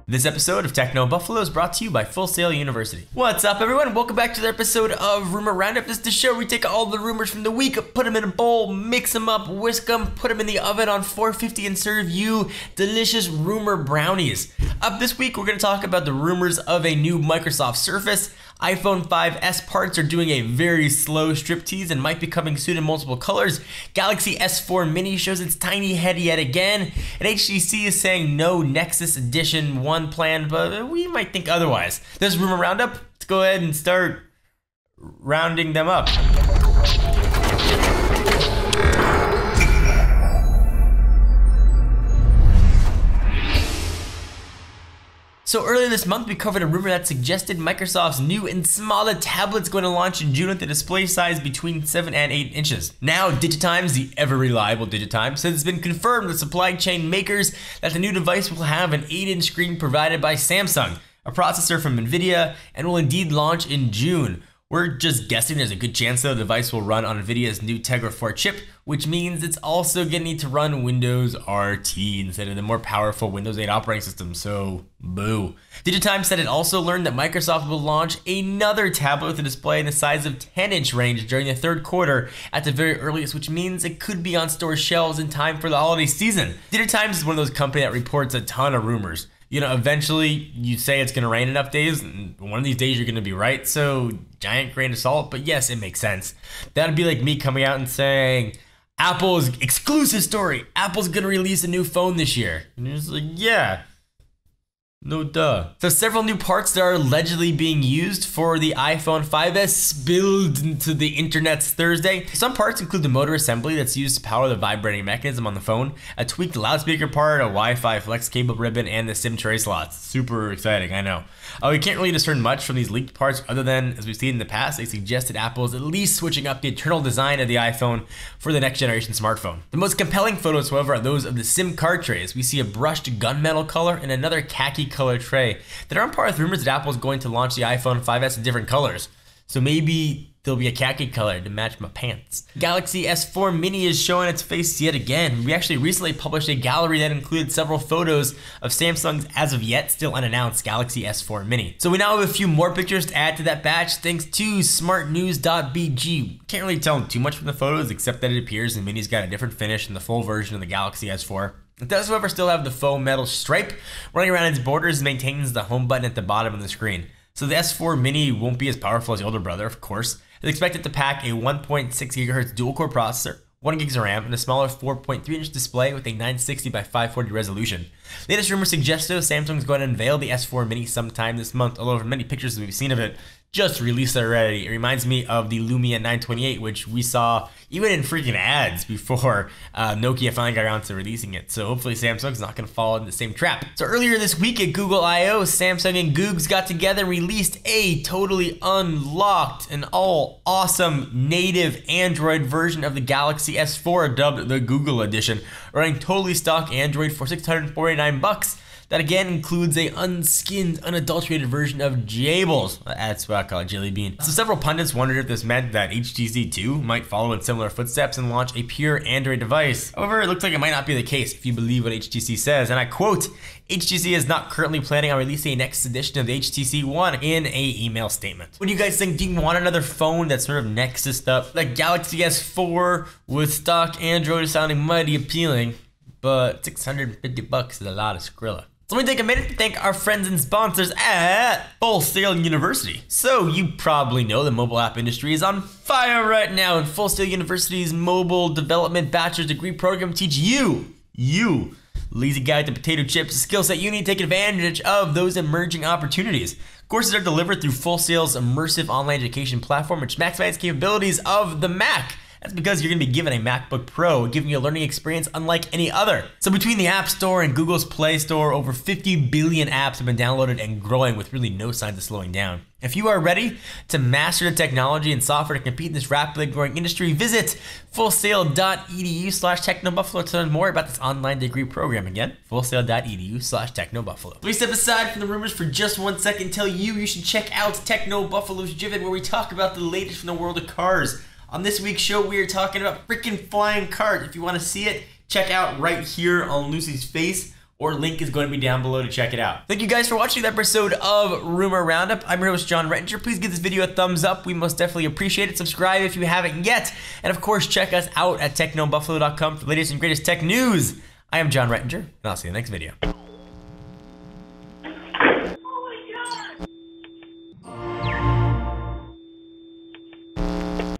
This episode of Techno Buffalo is brought to you by Full Sail University. What's up, everyone? Welcome back to the episode of Rumor Roundup. This is the show where we take all the rumors from the week, put them in a bowl, mix them up, whisk them, put them in the oven on 450, and serve you delicious rumor brownies. Up this week, we're going to talk about the rumors of a new Microsoft Surface. iPhone 5S parts are doing a very slow striptease and might be coming soon in multiple colors. Galaxy S4 Mini shows its tiny head yet again. And HTC is saying no Nexus Edition 1 planned, but we might think otherwise. This is Rumor Roundup. Let's go ahead and start rounding them up. So earlier this month, we covered a rumor that suggested Microsoft's new and smaller tablet's going to launch in June with a display size between 7 and 8 inches. Now, Digitimes, the ever-reliable Digitimes, says it's been confirmed with supply chain makers that the new device will have an 8-inch screen provided by Samsung, a processor from NVIDIA, and will indeed launch in June. We're just guessing there's a good chance that the device will run on NVIDIA's new Tegra 4 chip, which means it's also going to need to run Windows RT instead of the more powerful Windows 8 operating system, so boo. Digitimes said it also learned that Microsoft will launch another tablet with a display in the size of 10-inch range during the third quarter at the very earliest, which means it could be on store shelves in time for the holiday season. Digitimes is one of those companies that reports a ton of rumors. You know, eventually you say it's going to rain enough days, and one of these days you're going to be right, so giant grain of salt, but yes, it makes sense. That'd be like me coming out and saying, Apple's exclusive story, Apple's going to release a new phone this year. And you're just like, yeah. No duh. So several new parts that are allegedly being used for the iPhone 5S spilled into the internet Thursday. Some parts include the motor assembly that's used to power the vibrating mechanism on the phone, a tweaked loudspeaker part, a Wi-Fi flex cable ribbon, and the SIM tray slots. Super exciting, I know. We can't really discern much from these leaked parts other than, as we've seen in the past, they suggested Apple is at least switching up the internal design of the iPhone for the next generation smartphone. The most compelling photos, however, are those of the SIM card trays. We see a brushed gunmetal color and another khaki color tray that are on par with rumors that Apple is going to launch the iPhone 5S in different colors. So maybe there'll be a khaki color to match my pants. Galaxy S4 Mini is showing its face yet again. We actually recently published a gallery that included several photos of Samsung's as of yet still unannounced Galaxy S4 Mini. So we now have a few more pictures to add to that batch thanks to smartnews.bg. Can't really tell too much from the photos except that it appears the Mini's got a different finish than the full version of the Galaxy S4. It does, however, still have the faux metal stripe running around its borders and maintains the home button at the bottom of the screen. So the S4 Mini won't be as powerful as the older brother, of course. It's expected to pack a 1.6 GHz dual-core processor, 1 GB of RAM, and a smaller 4.3-inch display with a 960 by 540 resolution. Latest rumors suggest though Samsung's going to unveil the S4 Mini sometime this month, although from many pictures we've seen of it, just released already. It reminds me of the Lumia 928, which we saw even in freaking ads before Nokia finally got around to releasing it. So hopefully Samsung's not going to fall in the same trap. So earlier this week at Google I/O, Samsung and Googs got together and released a totally unlocked and all awesome native Android version of the Galaxy S4, dubbed the Google Edition, running totally stock Android for $649. That again includes a unskinned, unadulterated version of Jables. That's what I call it, Jelly Bean. So several pundits wondered if this meant that HTC 2 might follow in similar footsteps and launch a pure Android device. However, it looks like it might not be the case if you believe what HTC says, and I quote, HTC is not currently planning on releasing a next edition of the HTC One in a email statement. What do you guys think? Do you want another phone that's sort of Nexused up? The Galaxy S4 with stock Android is sounding mighty appealing, but $650 is a lot of Skrilla. So let me take a minute to thank our friends and sponsors at Full Sail University. So you probably know the mobile app industry is on fire right now, and Full Sail University's mobile development bachelor's degree program teach you, lazy guy to potato chips, a skill set you need to take advantage of those emerging opportunities. Courses are delivered through Full Sail's immersive online education platform, which maximizes capabilities of the Mac. That's because you're going to be given a MacBook Pro, giving you a learning experience unlike any other. So between the App Store and Google's Play Store, over 50 billion apps have been downloaded and growing with really no signs of slowing down. If you are ready to master the technology and software to compete in this rapidly growing industry, visit fullsail.edu/technobuffalo to learn more about this online degree program. Again, fullsail.edu/technobuffalo. Let me step aside from the rumors for just 1 second and tell you should check out Techno Buffalo's Driven, where we talk about the latest from the world of cars. On this week's show, we are talking about freaking flying cars. If you want to see it, check out right here on Lucy's face, or link is going to be down below to check it out. Thank you guys for watching the episode of Rumor Roundup. I'm your host, John Rettinger. Please give this video a thumbs up. We most definitely appreciate it. Subscribe if you haven't yet. And of course, check us out at technobuffalo.com for the latest and greatest tech news. I am John Rettinger, and I'll see you in the next video.